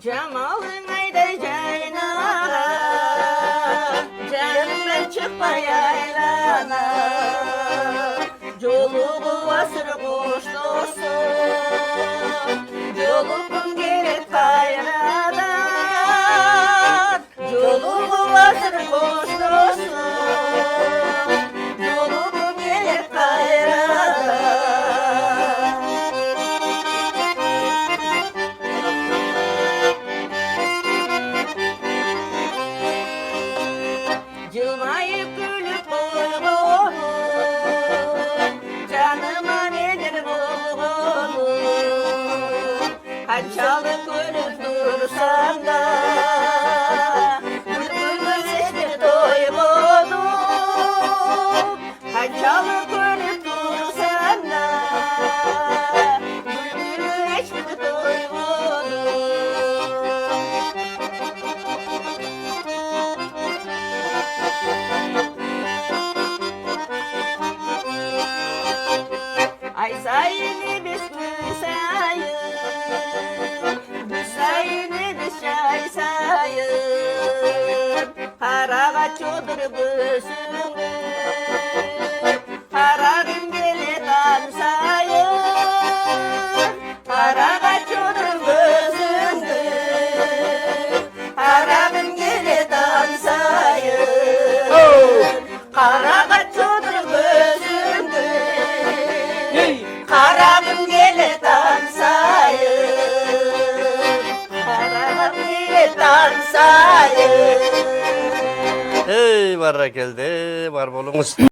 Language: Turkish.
Cemal'ın ayda caynana, canımdan çıkma yaylana. Coluğu asır kuş dostu, coluğun gelir kayradan. Coluğu asır kuş dostu, coluğun gelir kayradan. Cılmayıp gülüp bulgunu, canıma nedir bulgunu. Haçalık görüp dursan da, bülbülün sesini duymunu. Haçalık görüp dursan da, bülbülün sesini duymunu. Ay sayını biz sayın, biz sayını biz çay sayın. Haraga çodur büsüngü, haragın gele dansayın. Haraga çodur büsüngü, haragın gele dansayın. Haraga çodur büsüngü, haragın gele dansayın. Haragın gele dansayın. Hey barra geldi, var bolunuz.